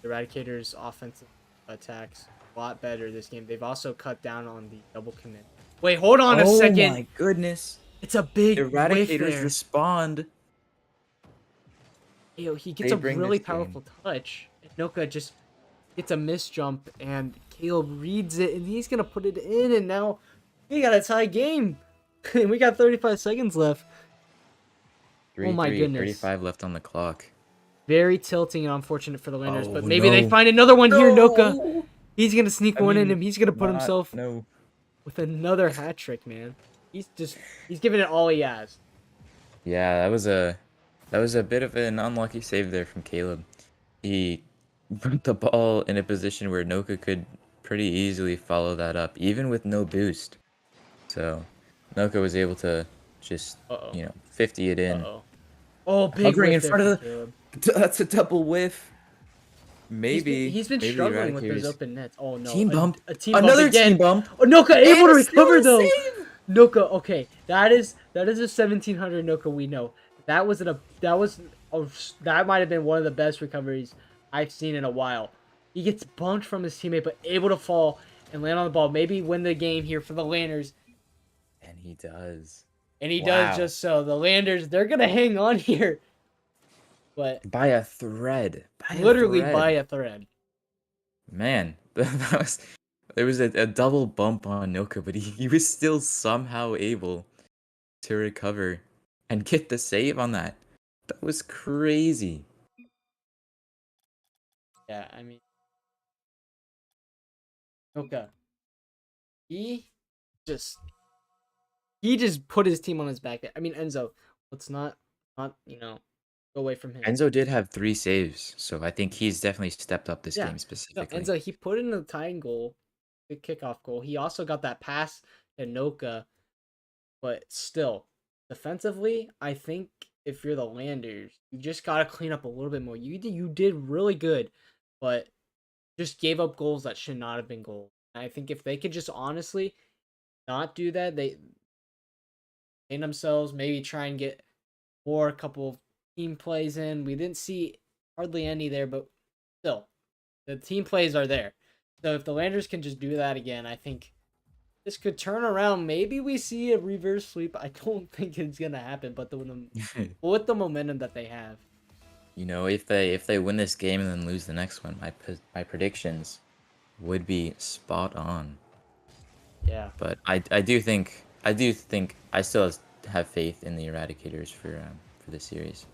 the Eradicators' offensive attacks a lot better this game. They've also cut down on the double commit. Wait, hold on a oh second. my goodness! It's a big whiff Eradicators there. respond. Yo, he gets They a bring really this game. powerful touch. And Noka just gets a miss jump, and Caleb reads it, and he's gonna put it in, and now we got a tie game. And we got 35 seconds left. Oh my 3-3, goodness. 35 left on the clock. Very tilting and unfortunate for the Landers, but Oh maybe they no. find another one here, Noka. No! He's gonna sneak I one in, mean, and he's gonna put not, himself no. with another hat trick, man. He's giving it all he has. Yeah, that was a bit of an unlucky save there from Caleb. He put the ball in a position where Noka could pretty easily follow that up, even with no boost. So Noka was able to just, Uh oh. 50 it Uh in. oh. Oh, big Hovering whiff in there front from of Caleb. the... That's a double whiff. He's been Maybe the struggling with those Eradicators. open nets. Oh no, Team bump. a team bump Another team again. bump. Oh, Noka able And to it's still recover a though. save! Noka, okay, that is a 1700 Noka we know. That was that might have been one of the best recoveries I've seen in a while. He gets bumped from his teammate, but able to fall and land on the ball. Maybe win the game here for the Landers, And he does. and he does Wow. just so. The Landers, they're gonna hang on here, but By a thread. By a literally by thread. a thread. Man, that was there was a double bump on Noka, but he was still somehow able to recover and get the save on that. That was crazy. Yeah, I mean. Okay. He just he just put his team on his back. I mean, Enzo, let's not go away from him. Enzo did have 3 saves, so I think he's definitely stepped up this Yeah. game No, specifically. Enzo, he put in the tying goal, the kickoff goal. He also got that pass to Noka, but still, defensively, I think if you're the Landers, you just gotta clean up a little bit more. You did really good, but just gave up goals that should not have been goals. And I think if they could just honestly not do that, they in themselves, maybe try and get more a couple of team plays in. We didn't see hardly any there, but still, the team plays are there. So if the Landers can just do that again, I think this could turn around. Maybe we see a reverse sweep. I don't think it's gonna happen, but with the momentum that they have, You know, if they win this game and then lose the next one, my predictions would be spot on. yeah. But I do think I still have faith in the Eradicators for this series.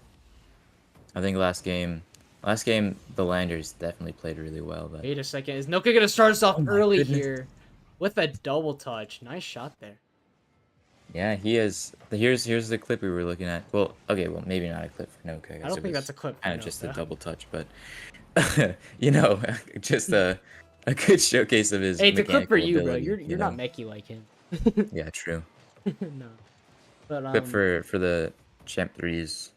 I think last game the Landers definitely played really well, but Wait a second, is Noka gonna start us off oh my early goodness. here with a double touch? Nice shot there. Yeah, he is. Here's the clip we were looking at. Well, okay, well maybe not a clip for Noka I because don't it think that's was a clip for kind of just a Noka. double touch, but you know, just a good showcase of his Hey, it's a clip for mechanical you, bro. ability. You're not Meki like him. Yeah, true. No, but Clip for the Champ threes.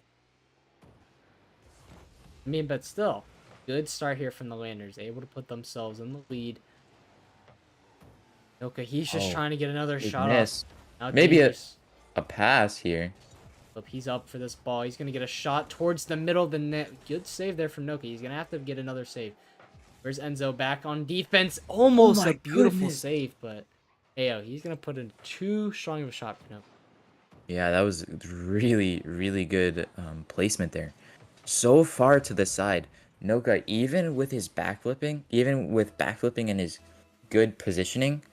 I mean, but still, good start here from the Landers, able to put themselves in the lead. Noka, he's just Oh, trying to get another big shot off. miss. Now Maybe a dangerous. a pass here. Look, he's up for this ball. He's gonna get a shot towards the middle of the net. Good save there from Noka. He's gonna have to get another save. Where's Enzo back on defense? Oh Almost a my beautiful goodness. save, but Ayo, he's gonna put in too strong of a shot for Noka. Yeah, that was really, really good placement there. So far to the side. Noka, even with backflipping and his good positioning,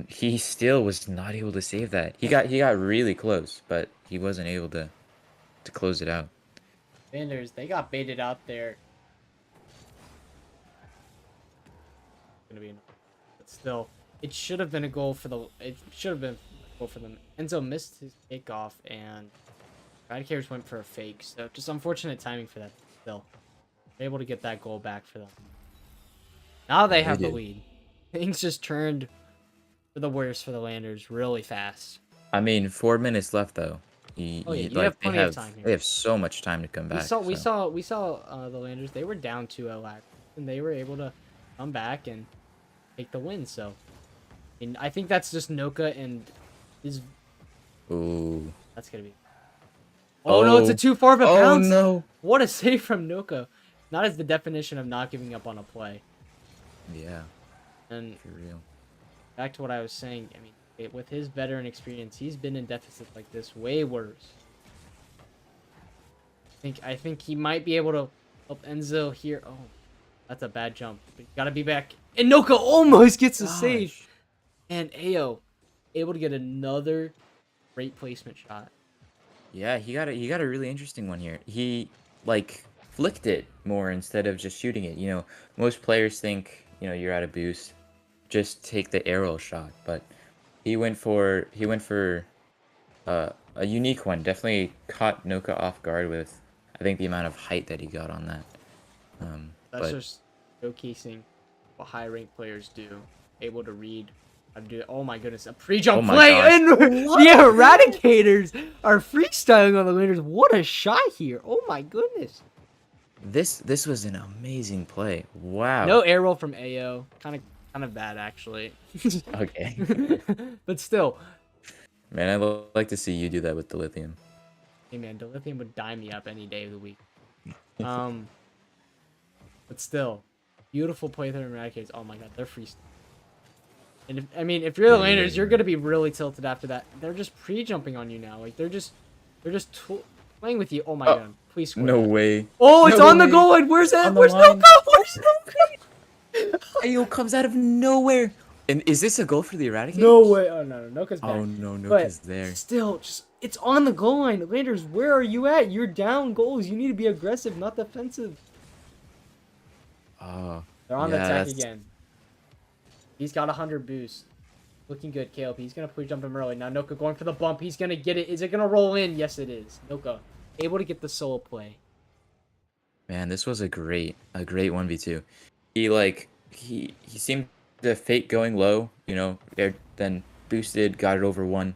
he still was not able to save that. He got really close, but he wasn't able to close it out. Landers, they got baited out there. Gonna be, but still, it should have been a goal for the. It should have been a goal for them. Enzo missed his kickoff, and Eradicators went for a fake. So just unfortunate timing for that. Still, they're able to get that goal back for them. Now they Yeah, they have the did. lead. Things just turned for the worse for the Landers really fast. I mean, 4 minutes left though. Oh yeah, you Like have plenty of time they here. have so much time to come We back. saw, we So, saw, we saw the Landers. They were down 2-0 and they were able to come back and take the win. So, and I think that's just Noka and his. ooh, That's gonna be. Oh no, it's a oh, too far of a oh bounce. no. What a save from Noka. Not as the definition of not giving up on a play. Yeah, And for real. back to what I was saying. I mean, with his veteran experience, he's been in deficits like this way worse. I think he might be able to help Enzo here. Oh, that's a bad jump. But you gotta be back. And Noka almost gets a save. Gosh. And Ayo able to get another great placement shot. Yeah, he got a really interesting one here. He like flicked it more instead of just shooting it. Most players think, you're at a boost, just take the arrow shot, but he went for a unique one. Definitely caught Noka off guard with I think the amount of height that he got on that. That's But just showcasing what high ranked players do. Able to read how to do it. Oh my goodness, a oh pre-jump my play, gosh. and the Eradicators are freestyling on the leaders. What a shot here! Oh my goodness. This was an amazing play. Wow. No arrow from Ao. Kind of bad actually. Okay. But still, Man, I'd like to see you do that with the lithium. hey man, Dilithium would dime me up any day of the week. Um, but still, beautiful play there in Eradicators. Oh my god, they're freestyling. And if you're the They Landers, really you're are. gonna be really tilted after that. They're just pre-jumping on you now. Like they're just playing with you. Oh my Oh, god, please score no that. way. Oh, it's No on the way. goal line. Where's that? On the Where's line. Noka? Where's Noka? Ayo comes out of nowhere. And is this a goal for the No Eradicators? way. Oh no, Noka's back. Oh no, But Noka's there. still, just it's on the goal line. Landers, where are you at? You're down goals. You need to be aggressive, not defensive. Oh, They're on the yeah, attack that's again. He's got 100 boost. Looking good, Caleb. He's going to push jump him early. Now Noka going for the bump. He's going to get it. Is it going to roll in? Yes, it is. Noka able to get the solo play. Man, this was a great 1v2. He seemed to fake going low, then boosted, got it over one,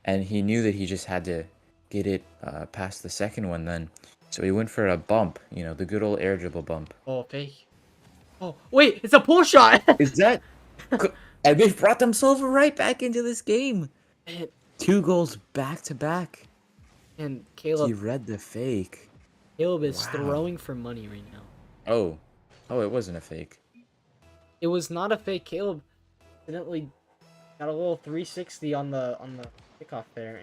and he knew that he just had to get it past the second one then. So he went for a bump, the good old air dribble bump. Oh, fake. Oh, wait, it's a pull shot. Is that? And they've brought themselves right back into this game. Man, 2 goals back to back. and He Caleb read the fake. is Wow. throwing for money right now. Oh, it wasn't a fake. It was not a fake. Caleb evidently got a little 360 on the kickoff there,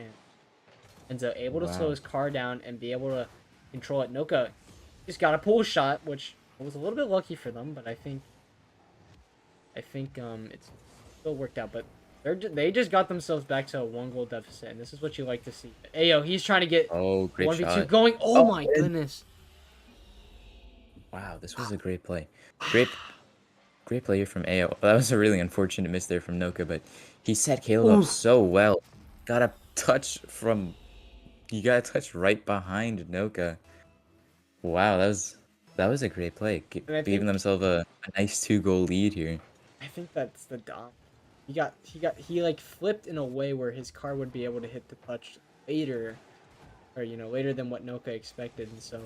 and so able to slow Wow. his car down and be able to control it. Noka just got a pull shot, which was a little bit lucky for them, but I think it's still worked out. But they just got themselves back to a 1-goal deficit, and this is what you like to see. Ayo, he's trying to get Oh, great 1v2 shot. going. Oh Oh, my goodness. Wow, this was a great play. Great play here from AO. That was a really unfortunate miss there from Noka, but he set Caleb up Ooh. so well. Got a touch right behind Noka. Wow, that was a great play. And I Giving think themselves a nice 2-goal lead here. that's the dom. He like flipped in a way where his car would be able to hit the touch later, or later than what Noka expected, and so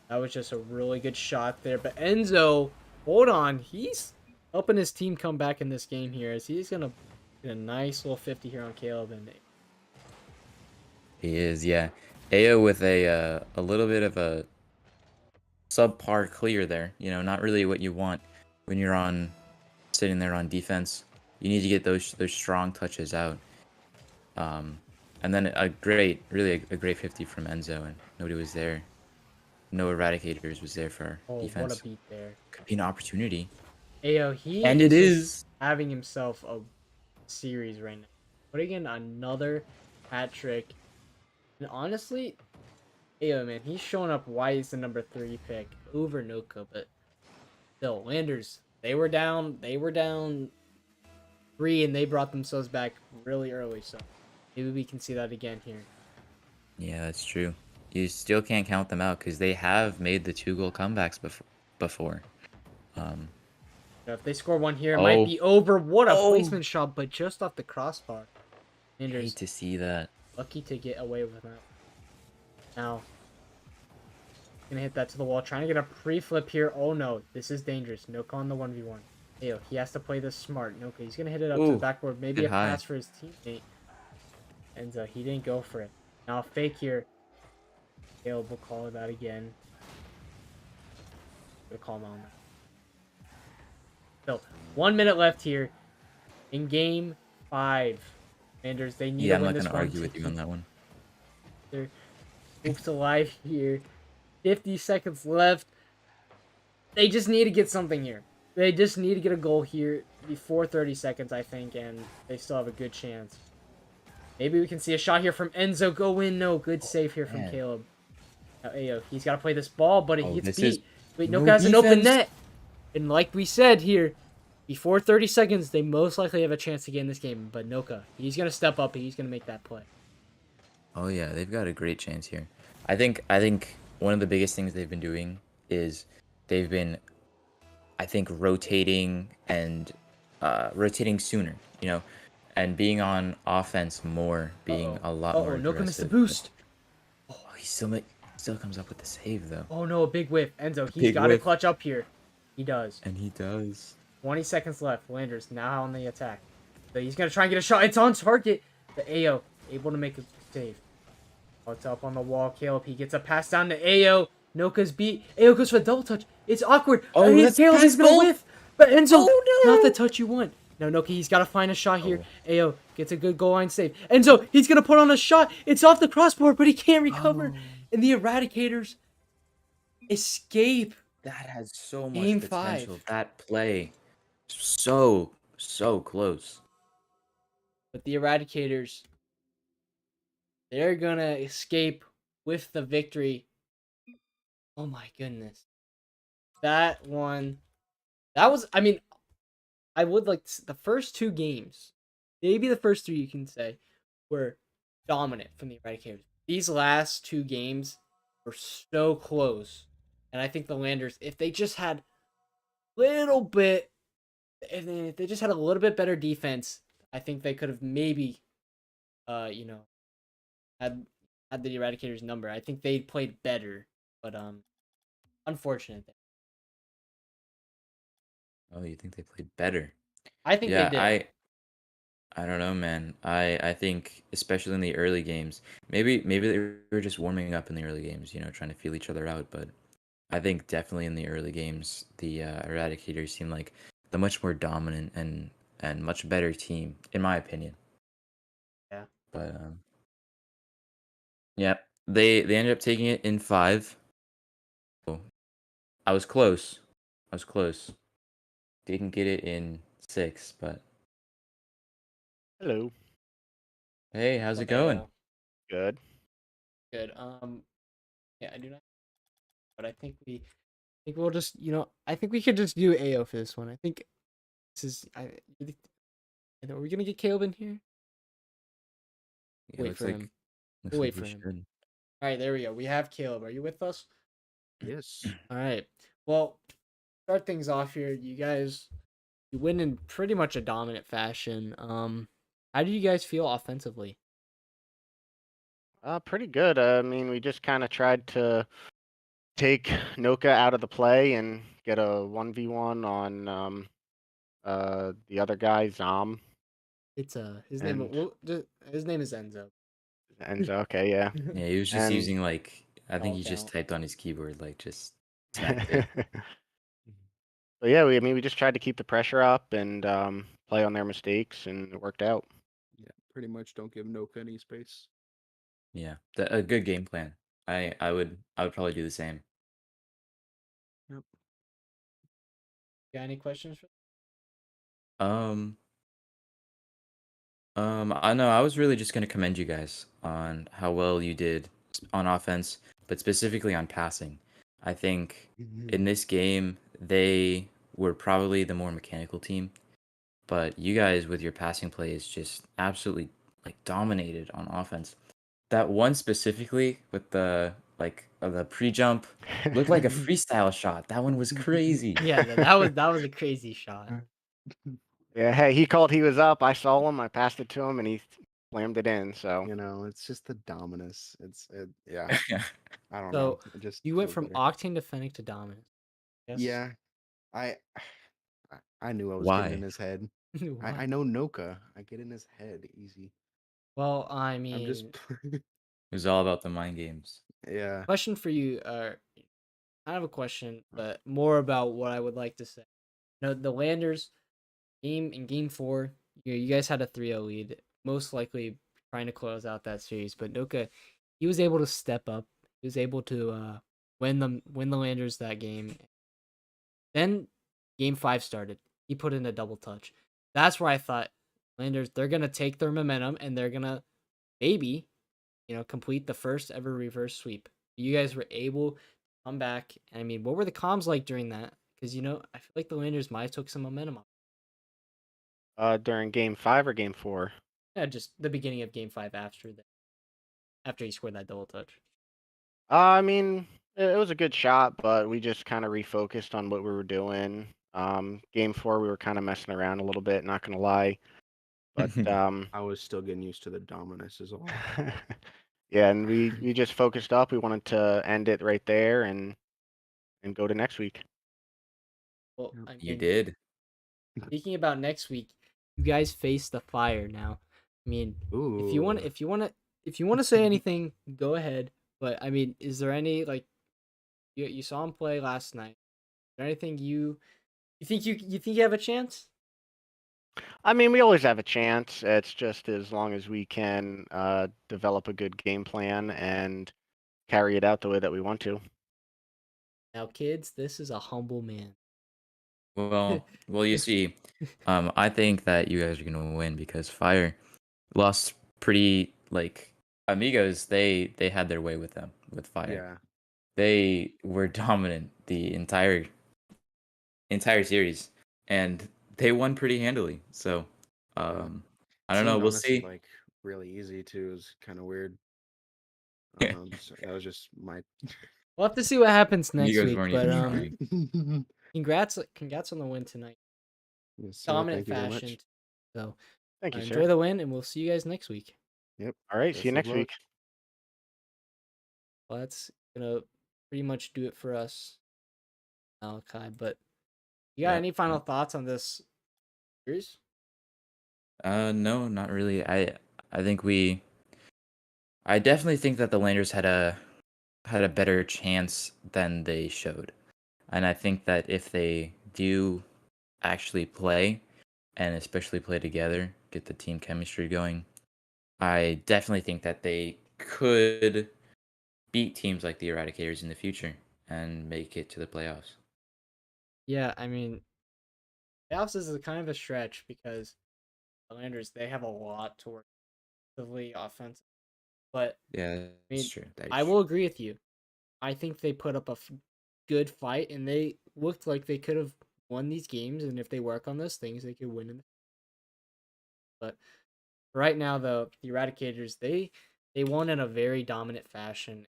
that was just a really good shot there. But Enzo, hold on, he's helping his team come back in this game here, as he's gonna get a nice little 50 here on Caleb. And He is, yeah. AO with a little bit of a subpar clear there. Not really what you want when you're sitting there on defense. You need to get those strong touches out. And then really a great 50 from Enzo, and nobody was there. No Eradicators was there for oh, defense. what a beat there. Could be an opportunity. Ayo, he And it is. having himself a series right now, putting in another hat trick. And honestly, Ayo, man, he's showing up why he's the number 3 pick over Noka, but still, Landers, they were down 3, and they brought themselves back really early, so maybe we can see that again here. Yeah, that's true. You still can't count them out because they have made the 2-goal comebacks before. If they score one here, it might be over. What a Oh. placement shot, but just off the crossbar. Landers Hate to see that. lucky to get away with that. Now, gonna hit that to the wall, trying to get a pre-flip here. Oh no, this is dangerous. Noka on the 1v1. Ayo, he has to play this smart. Noka, he's gonna hit it up to the Ooh, backboard. Maybe good a high. pass for his teammate. And he didn't go for it. Now, fake here. Caleb will call that again. Gonna call him on that. So, 1 minute left here in game 5. Landers, they need Yeah, to I'm win not this gonna one. argue with you on that one. They're oops alive here. 50 seconds left. They just need to get something here. They just need to get a goal here before 30 seconds, I think, and they still have a good chance. Maybe we can see a shot here from Enzo. Go in. No, good save here from man. Caleb. Now, Ayo, he's got to play this ball, but he gets this is beat. Wait, no Noka has an open defense. net. And like we said here, before 30 seconds, they most likely have a chance to get in this game. But Noka, he's going to step up and he's going to make that play. Oh yeah, they've got a great chance here. I think one of the biggest things they've been doing is they've been, I think, rotating and rotating sooner, and being on offense more, being a lot more Noka missed the aggressive. boost. Oh, he still comes up with the save though. Oh no, a big whiff. Enzo, he's Big got to whiff. clutch up here. He does. And he does. 20 seconds left. Landers now on the attack. So he's going to try and get a shot. It's on target. The Ayo able to make a save. Oh, it's up on the wall. Caleb, he gets a pass down to Ayo. Noka's beat. Ayo goes for a double touch. It's awkward. Oh, that's Caleb, he's going to goal. whiff. But Enzo, Oh, no. not the touch you want. No, Noka, he's got to find a shot here. Ayo gets a good goal line save. Enzo, he's going to put on a shot. It's off the crossbar, but he can't recover. Oh. And the Eradicators escape. That has so much Game potential. 5. That play, so close. But the Eradicators, they're going to escape with the victory. Oh my goodness. That one. That was, I mean, I would like the first two games, maybe the first three you can say, were dominant from the Eradicators. These last two games were so close, and I think the Landers, if they just had little bit, if they just had a little bit better defense, I think they could have maybe, you know, had had the Eradicators number. I think they played better, but unfortunate. Oh, you think they played better? I think they Yeah, did. I don't know, man. I think especially in the early games, maybe they were just warming up in the early games, trying to feel each other out. But I think definitely in the early games, the Eradicators seemed like the much more dominant and much better team, in my opinion. Yeah. But yeah, they ended up taking it in five. Oh, I was close. I was close. Didn't get it in six, but Hello. hey, how's it But going? Good. good. Yeah, I do not. But I think we'll just, I think we could just do AO for this one. I think this is. Are we gonna get Caleb in here? Yeah, Wait for him. looks We'll like wait we for him. should. All right, there we go. We have Caleb. Are you with us? Yes. All right. Well, start things off here. You win in pretty much a dominant fashion. How do you guys feel offensively? Pretty good. I mean, we just kind of tried to take Noka out of the play and get a 1v1 on the other guy, Zom. It's his name. And His name is Enzo. okay, yeah. Yeah, he was just And using I think All he just count. typed on his keyboard just typed it. but yeah, we just tried to keep the pressure up and play on their mistakes, and it worked out. Yeah, pretty much don't give Noka any space. Yeah, a good game plan. I would probably do the same. Yep. Got any questions? Um, I know I was really just gonna commend you guys on how well you did on offense, but specifically on passing. I think in this game they were probably the more mechanical team, but you guys with your passing plays just absolutely dominated on offense. That one specifically with the pre-jump looked like a freestyle shot. That one was crazy. Yeah, that was a crazy shot. Yeah, hey, he called he was up. I saw him. I passed it to him, and he slammed it in. So It's just the dominance. Yeah. I don't know. So It just you went feels from better. Octane to Fennec to Dominant. Yes. Yeah, I I knew I was getting in Why? his head. I Why? know Noka. I get in his head easy. Well, I I'm just mean, It was all about the mind games. yeah. question for you. I have a question, but more about what I would like to say. The Landers game 4, you guys had a 3-0 lead, most likely trying to close out that series. But Noka, he was able to step up. He was able to win the Landers that game. Then game 5 started. He put in a double touch. That's where I thought Landers, they're gonna take their momentum and they're gonna maybe, complete the first ever reverse sweep. You guys were able to come back. And I mean, what were the comms like during that? Because I feel like the Landers might have took some momentum off. during game 5 or game 4. Yeah, just the beginning of game 5 after he scored that double touch. I mean, it was a good shot, but we just kind of refocused on what we were doing. Game 4, we were kind of messing around a little bit, not gonna lie. But I was still getting used to the dominance is all. yeah, and we just focused up. We wanted to end it right there and go to next week. Well, Yep. I You mean, did. speaking about next week, you guys face the Fire now. I mean, if you want, Ooh. if you want to say anything, go ahead. But I mean, is there any you saw him play last night? Is there anything you think you have a chance? I mean, we always have a chance. It's just as long as we can develop a good game plan and carry it out the way that we want to. Now, kids, this is a humble man. Well, you see, I think that you guys are gonna win because Fire lost pretty Amigos. They had their way with them with Fire. Yeah. They were dominant the entire series, and they won pretty handily. So, Yeah. I don't know. Seemed We'll honestly see. like really easy too is kind of weird. So that was just my. We'll have to see what happens next You guys week. weren't But even trying. congrats on the win tonight. Yes, sir. Dominant Thank you very fashion. much. So Thank you, enjoy sir. the win, and we'll see you guys next week. Yep. All right. See you Best of next luck. week. Well, that's gonna pretty much do it for us, Malachi. But you got Yeah. any final thoughts on this series? No, not really. I think I definitely think that the Landers had a better chance than they showed. And I think that if they do actually play and especially play together, get the team chemistry going, I definitely think that they could beat teams like the Eradicators in the future and make it to the playoffs. Yeah, I mean, playoffs is a kind of a stretch because the Landers they have a lot to work defensively, offensive. But Yeah, I that's mean, true. That is I true. will agree with you. I think they put up a good fight, and they looked like they could have won these games. And if they work on those things, they could win. But right now, though, the Eradicators they won in a very dominant fashion.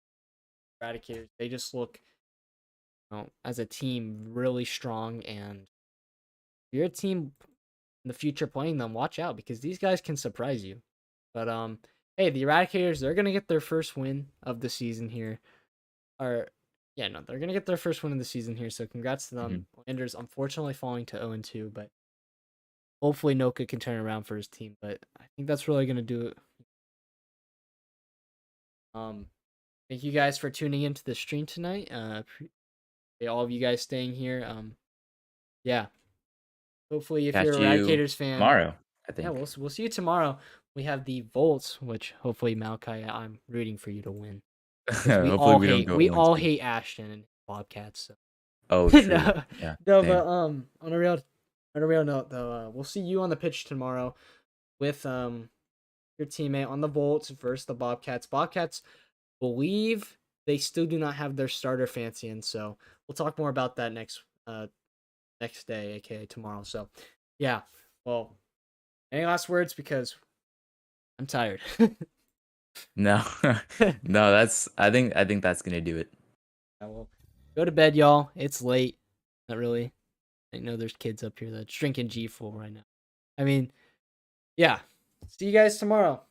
Eradicators they just look, as a team really strong, and if you're a team in the future playing them, watch out because these guys can surprise you. But hey, the Eradicators they're gonna get their first win of the season here. Or yeah, no, they're gonna get their first win of the season here. So congrats to them. Mhm. Landers unfortunately falling to 0-2, but hopefully Noka can turn around for his team. But I think that's really gonna do it. Thank you guys for tuning into the stream tonight. Appreciate all of you guys staying here. Yeah. Hopefully, if you're Catch a you Eradicators fan, tomorrow, I yeah, think. we'll see you tomorrow. We have the Volts, which hopefully Malachi, I'm rooting for you to win because Hopefully we don't go we all 0-2. hate Ashton and Bobcats. So Oh, true. no, Yeah, no, same. but on a real note though, we'll see you on the pitch tomorrow with your teammate on the Volts versus the Bobcats. Bobcats believe they still do not have their starter fancy, and so we'll talk more about that next day, aka tomorrow. So yeah, well, any last words because I'm tired. No, no, I think that's gonna do it. I will go to bed, y'all. It's late. Not really. I know there's kids up here that's drinking G Fuel right now. I mean, yeah. See you guys tomorrow.